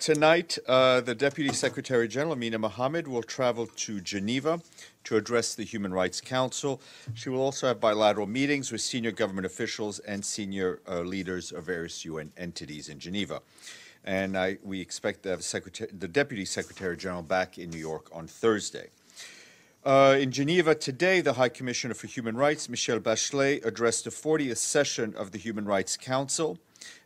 Tonight, the Deputy Secretary-General Amina Mohammed will travel to Geneva to address the Human Rights Council. She will also have bilateral meetings with senior government officials and senior leaders of various UN entities in Geneva. And we expect to have the Deputy Secretary-General back in New York on Thursday. In Geneva today, the High Commissioner for Human Rights, Michelle Bachelet, addressed the 40th session of the Human Rights Council.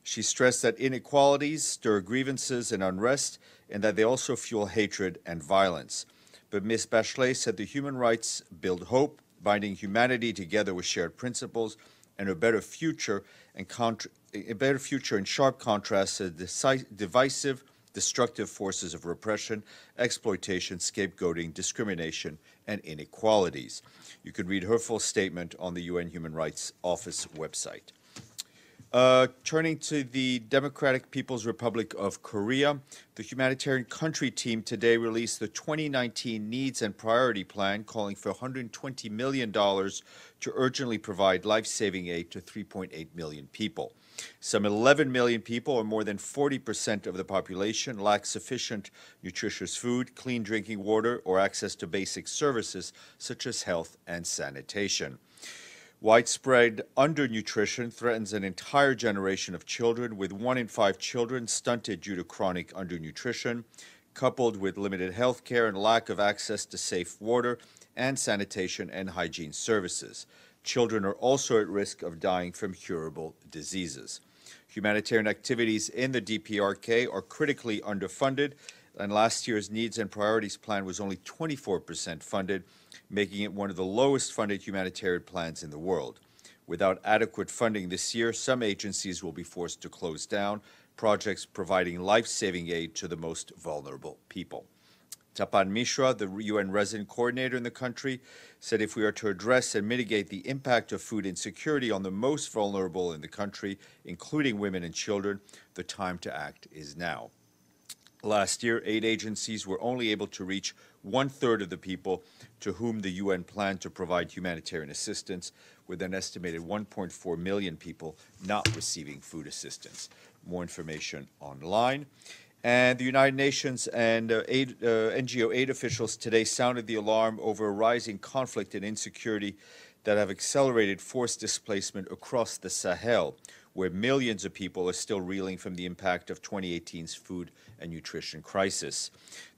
She stressed that inequalities stir grievances and unrest, and that they also fuel hatred and violence. But Ms. Bachelet said the human rights build hope, binding humanity together with shared principles, and a better future, in sharp contrast to divisive, destructive forces of repression, exploitation, scapegoating, discrimination, and inequalities. You can read her full statement on the UN Human Rights Office website. Turning to the Democratic People's Republic of Korea, the humanitarian country team today released the 2019 Needs and Priority Plan, calling for $120 million to urgently provide life-saving aid to 3.8 million people. Some 11 million people, or more than 40% of the population, lack sufficient nutritious food, clean drinking water, or access to basic services such as health and sanitation. Widespread undernutrition threatens an entire generation of children, with 1 in 5 children stunted due to chronic undernutrition, coupled with limited health care and lack of access to safe water and sanitation and hygiene services. Children are also at risk of dying from curable diseases. Humanitarian activities in the DPRK are critically underfunded, and last year's Needs and Priorities Plan was only 24% funded, making it one of the lowest funded humanitarian plans in the world. Without adequate funding this year, some agencies will be forced to close down projects providing life-saving aid to the most vulnerable people. Tapan Mishra, the UN resident coordinator in the country, said if we are to address and mitigate the impact of food insecurity on the most vulnerable in the country, including women and children, the time to act is now. Last year, aid agencies were only able to reach 1/3 of the people to whom the UN planned to provide humanitarian assistance, with an estimated 1.4 million people not receiving food assistance. More information online. And the United Nations and NGO aid officials today sounded the alarm over a rising conflict and insecurity that have accelerated forced displacement across the Sahel, where millions of people are still reeling from the impact of 2018's food and nutrition crisis.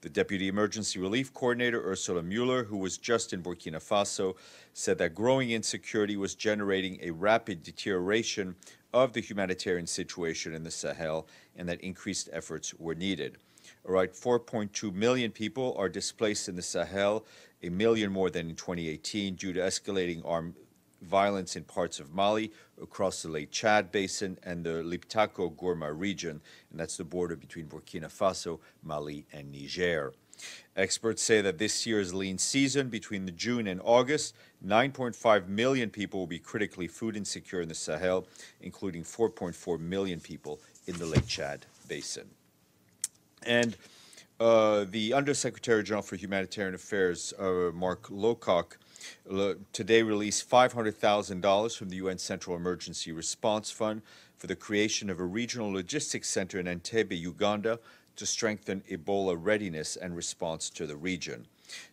The Deputy Emergency Relief Coordinator, Ursula Mueller, who was just in Burkina Faso, said that growing insecurity was generating a rapid deterioration of the humanitarian situation in the Sahel, and that increased efforts were needed. All right, 4.2 million people are displaced in the Sahel, 1 million more than in 2018, due to escalating armed violence in parts of Mali, across the Lake Chad Basin, and the Liptako-Gourma region, and that's the border between Burkina Faso, Mali, and Niger. Experts say that this year's lean season, between June and August, 9.5 million people will be critically food insecure in the Sahel, including 4.4 million people in the Lake Chad Basin. And the Undersecretary General for Humanitarian Affairs, Mark Lowcock, today released $500,000 from the UN Central Emergency Response Fund for the creation of a regional logistics center in Entebbe, Uganda, to strengthen Ebola readiness and response to the region.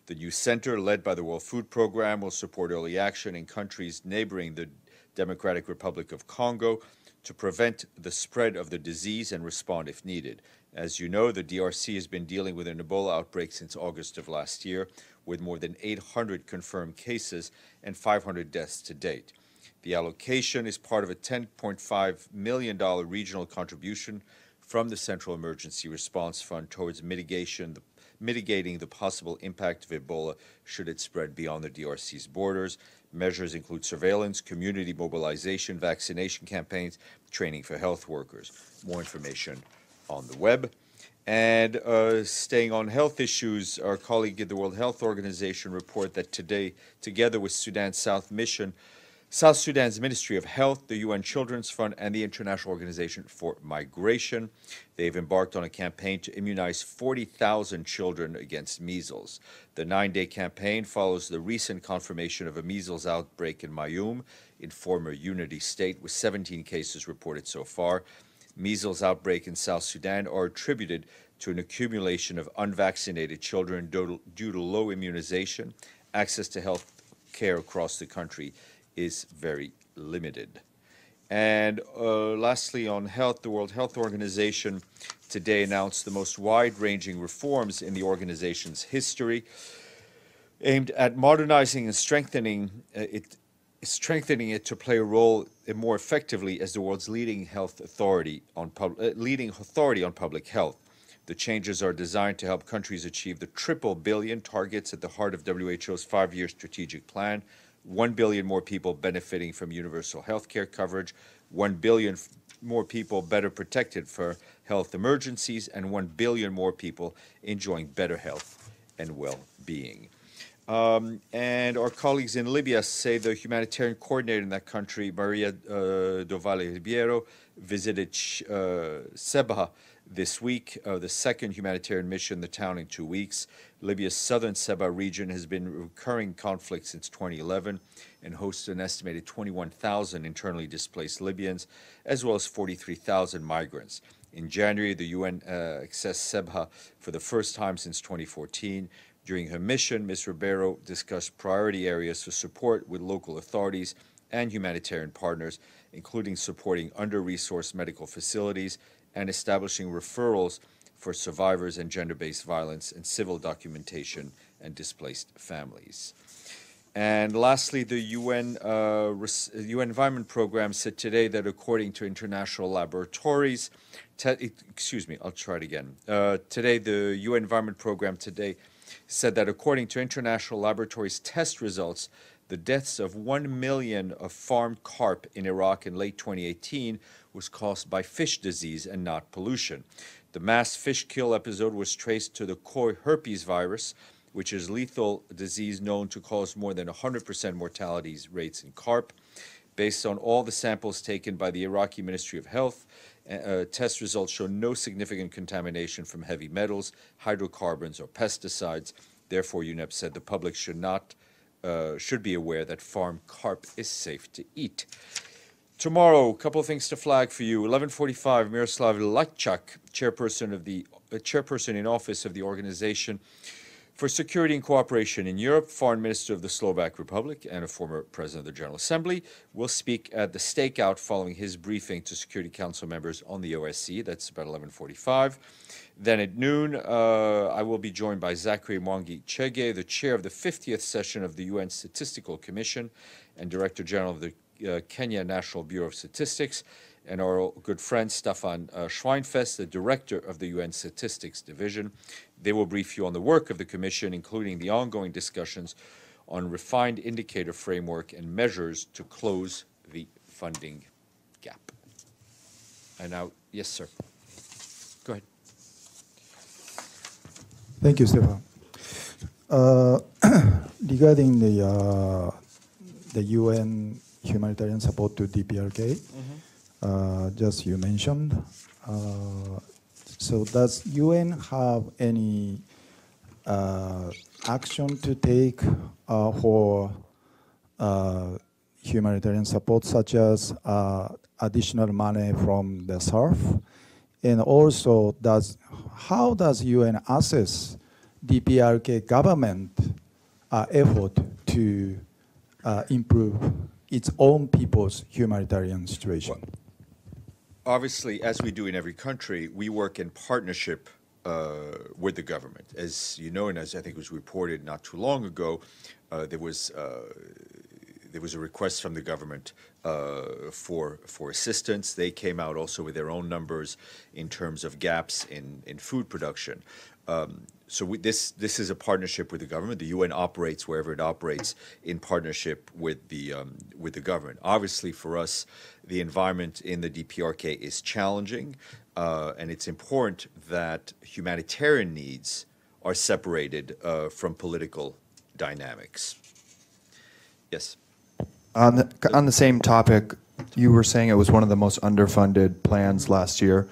The new center, led by the World Food Programme, will support early action in countries neighboring the Democratic Republic of Congo to prevent the spread of the disease and respond if needed. As you know, the DRC has been dealing with an Ebola outbreak since August of last year, with more than 800 confirmed cases and 500 deaths to date. The allocation is part of a $10.5 million regional contribution from the Central Emergency Response Fund towards mitigating the possible impact of Ebola should it spread beyond the DRC's borders. Measures include surveillance, community mobilization, vaccination campaigns, training for health workers. More information on the web. And staying on health issues, our colleague at the World Health Organization report that today, together with Sudan's South Sudan's Ministry of Health, the UN Children's Fund, and the International Organization for Migration, they've embarked on a campaign to immunize 40,000 children against measles. The 9-day campaign follows the recent confirmation of a measles outbreak in Mayum, in former Unity State, with 17 cases reported so far. Measles outbreak in South Sudan are attributed to an accumulation of unvaccinated children due to low immunization. Access to health care across the country is very limited. And lastly, on health, the World Health Organization today announced the most wide-ranging reforms in the organization's history, aimed at modernizing and strengthening it to play a role more effectively as the world's leading authority on public health. The changes are designed to help countries achieve the triple billion targets at the heart of WHO's 5-year strategic plan: 1 billion more people benefiting from universal health care coverage, 1 billion more people better protected for health emergencies, and 1 billion more people enjoying better health and well-being. And our colleagues in Libya say the humanitarian coordinator in that country, Maria Dovale Ribeiro, visited Sebha this week, the second humanitarian mission in the town in 2 weeks. Libya's southern Sebha region has been in recurring conflict since 2011 and hosts an estimated 21,000 internally displaced Libyans, as well as 43,000 migrants. In January, the UN accessed Sebha for the first time since 2014. During her mission, Ms. Ribeiro discussed priority areas for support with local authorities and humanitarian partners, including supporting under-resourced medical facilities and establishing referrals for survivors and gender-based violence and civil documentation and displaced families. And lastly, the UN Environment Program said today that according to international laboratories, today the UN Environment Program said that according to international laboratories test results, the deaths of 1 million of farmed carp in Iraq in late 2018 was caused by fish disease and not pollution. The mass fish kill episode was traced to the koi herpes virus, which is lethal disease known to cause more than 100% mortality rates in carp. Based on all the samples taken by the Iraqi Ministry of Health, test results show no significant contamination from heavy metals, hydrocarbons, or pesticides. Therefore, UNEP said the public should be aware that farmed carp is safe to eat. Tomorrow, a couple of things to flag for you. 11:45, Miroslav Lajčák, chairperson in office of the Organization for Security and Cooperation in Europe, Foreign Minister of the Slovak Republic, and a former President of the General Assembly, will speak at the stakeout following his briefing to Security Council members on the OSCE. That's about 11:45. Then at noon, I will be joined by Zachary Mwangi Chege, the chair of the 50th session of the UN Statistical Commission and Director General of the Kenya National Bureau of Statistics, and our good friend Stephane Schweinfest, the director of the UN Statistics Division. They will brief you on the work of the Commission, including the ongoing discussions on refined indicator framework and measures to close the funding gap. And now, yes, sir. Go ahead. Thank you, Stephane. Regarding the UN humanitarian support to DPRK, just you mentioned. So does UN have any action to take for humanitarian support, such as additional money from the SURF? And also, how does UN assess DPRK government effort to improve its own people's humanitarian situation? Obviously, as we do in every country, we work in partnership with the government. As you know, and as I think was reported not too long ago, there was a request from the government for assistance. They came out also with their own numbers in terms of gaps in food production. So this is a partnership with the government. The UN operates wherever it operates in partnership with the government. Obviously, for us, the environment in the DPRK is challenging, and it's important that humanitarian needs are separated from political dynamics. Yes. On the same topic, you were saying it was one of the most underfunded plans last year.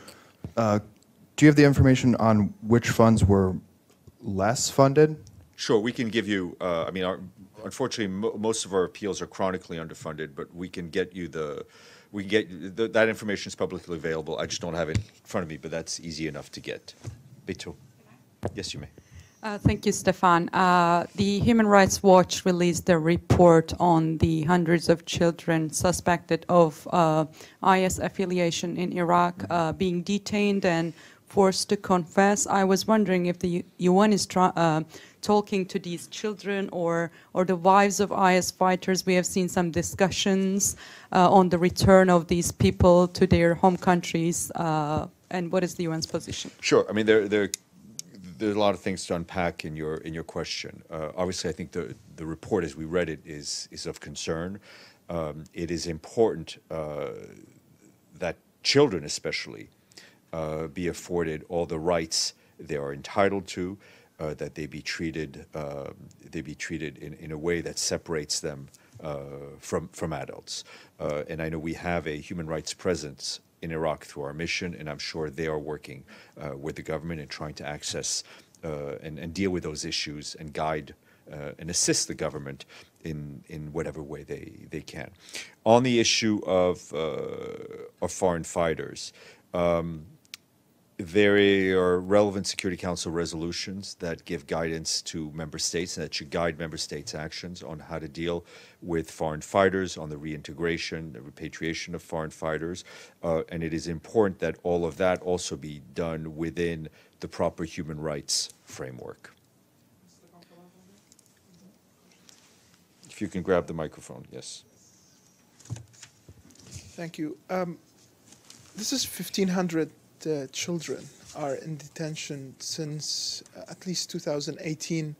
Do you have the information on which funds were less funded? Sure, we can give you, unfortunately, most of our appeals are chronically underfunded, but we can get you that information is publicly available. I just don't have it in front of me, but that's easy enough to get. Betul. Yes, you may. Thank you, Stephane. The Human Rights Watch released a report on the hundreds of children suspected of IS affiliation in Iraq being detained and forced to confess. I was wondering if the UN is talking to these children or the wives of IS fighters. We have seen some discussions on the return of these people to their home countries. And what is the UN's position? Sure. I mean, there's a lot of things to unpack in your question. Obviously, I think the report, as we read it, is of concern. It is important that children, especially, be afforded all the rights they are entitled to, that they be treated in a way that separates them from adults. And I know we have a human rights presence in Iraq through our mission, and I'm sure they are working with the government and trying to access and deal with those issues and guide and assist the government in whatever way they can. On the issue of foreign fighters, there are relevant Security Council resolutions that give guidance to member states and that should guide member states' actions on how to deal with foreign fighters, on the reintegration, the repatriation of foreign fighters. And it is important that all of that also be done within the proper human rights framework. If you can grab the microphone, yes. Thank you. This is 1,500 children are in detention since at least 2018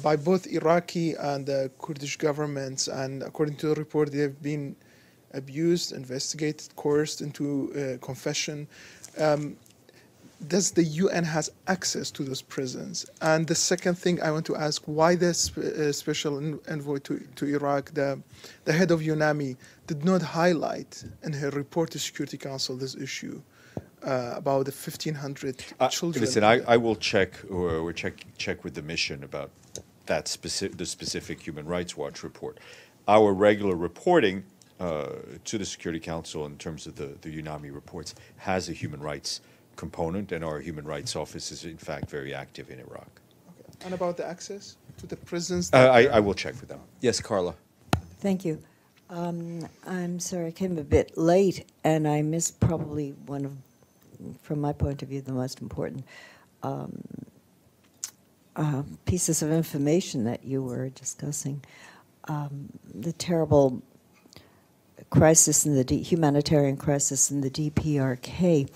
by both Iraqi and Kurdish governments, and according to the report, they have been abused, investigated, coerced into confession. Does the UN has access to those prisons? And the second thing I want to ask, why this special envoy to Iraq, the head of UNAMI, did not highlight in her report to Security Council this issue about the 1,500 children? Listen, I will check or check with the mission about that the specific Human Rights Watch report. Our regular reporting to the Security Council in terms of the UNAMI reports has a human rights component, and our Human Rights Office is in fact very active in Iraq. Okay. And about the access to the prisons? I will check with them. Yes, Carla. Thank you. I'm sorry, I came a bit late, and I missed probably one of, from my point of view, the most important pieces of information that you were discussing. The terrible crisis in the humanitarian crisis in the DPRK,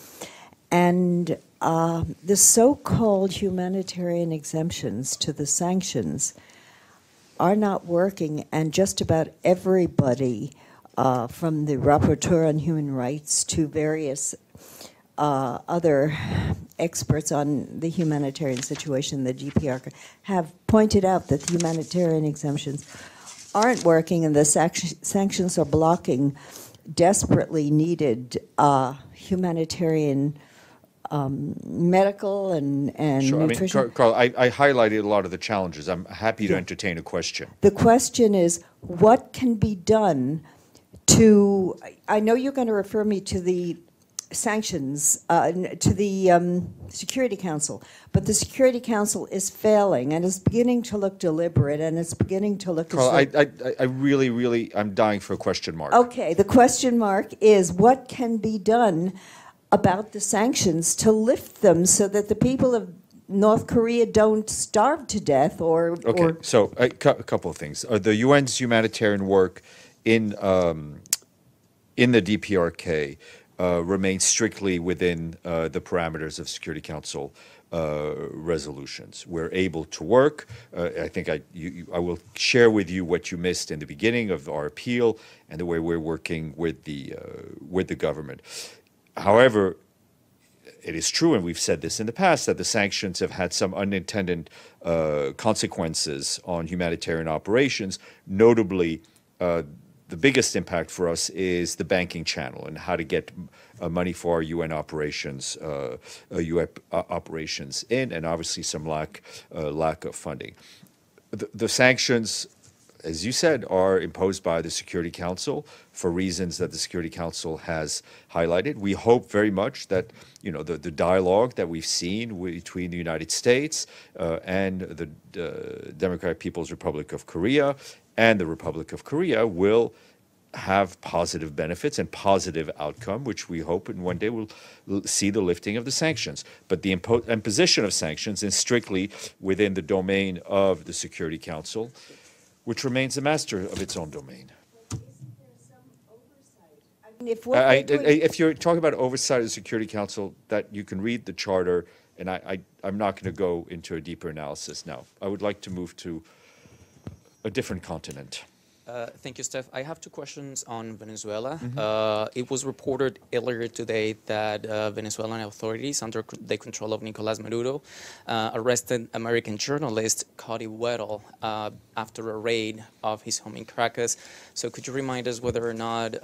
and the so-called humanitarian exemptions to the sanctions are not working, and just about everybody, from the rapporteur on human rights to various other experts on the humanitarian situation, the DPRK, have pointed out that the humanitarian exemptions aren't working, and the sanctions are blocking desperately needed humanitarian medical and Sure. nutrition. I mean, Carl, I highlighted a lot of the challenges. I'm happy to entertain a question. The question is, what can be done to, I know you're going to refer me to the sanctions, to the Security Council, but the Security Council is failing and is beginning to look deliberate, and it's beginning to look Carl, as though... I really, I'm dying for a question mark. Okay, the question mark is, what can be done about the sanctions to lift them so that the people of North Korea don't starve to death or... Okay, so a couple of things. The UN's humanitarian work in the DPRK remains strictly within the parameters of Security Council resolutions. We're able to work. I think I will share with you what you missed in the beginning of our appeal and the way we're working with the government. However, it is true, and we've said this in the past, that the sanctions have had some unintended consequences on humanitarian operations. Notably, the biggest impact for us is the banking channel and how to get money for our UN operations, operations in, and obviously some lack of funding. The sanctions as you said, are imposed by the Security Council for reasons that the Security Council has highlighted. We hope very much that, you know, the dialogue that we've seen between the United States and the Democratic People's Republic of Korea and the Republic of Korea will have positive benefits and positive outcome, which we hope in one day will see the lifting of the sanctions. But the imposition of sanctions is strictly within the domain of the Security Council, which remains the master of its own domain. If you're talking about oversight of the Security Council, that you can read the charter, and I'm not going to go into a deeper analysis now. I would like to move to a different continent. Thank you, Steph. I have two questions on Venezuela. It was reported earlier today that Venezuelan authorities, under the control of Nicolás Maduro, arrested American journalist Cody Weddle after a raid of his home in Caracas. So could you remind us whether or not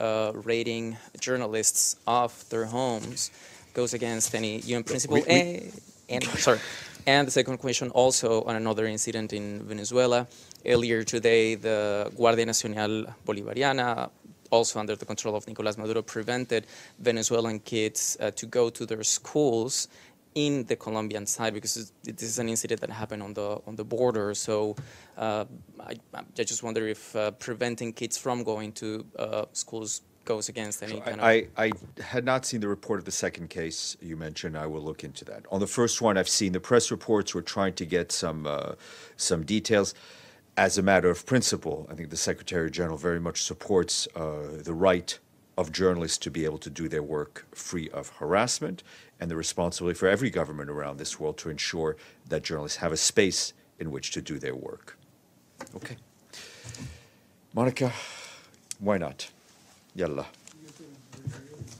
raiding journalists off their homes goes against any UN principle? And the second question also on another incident in Venezuela. Earlier today, the Guardia Nacional Bolivariana, also under the control of Nicolás Maduro, prevented Venezuelan kids to go to their schools in the Colombian side because this is an incident that happened on the border. So I just wonder if preventing kids from going to schools goes against any kind of... I had not seen the report of the second case you mentioned. I will look into that. On the first one, I've seen the press reports. We're trying to get some details. As a matter of principle, I think the Secretary-General very much supports the right of journalists to be able to do their work free of harassment, and the responsibility for every government around this world to ensure that journalists have a space in which to do their work. Okay. Monica, why not? Yalla.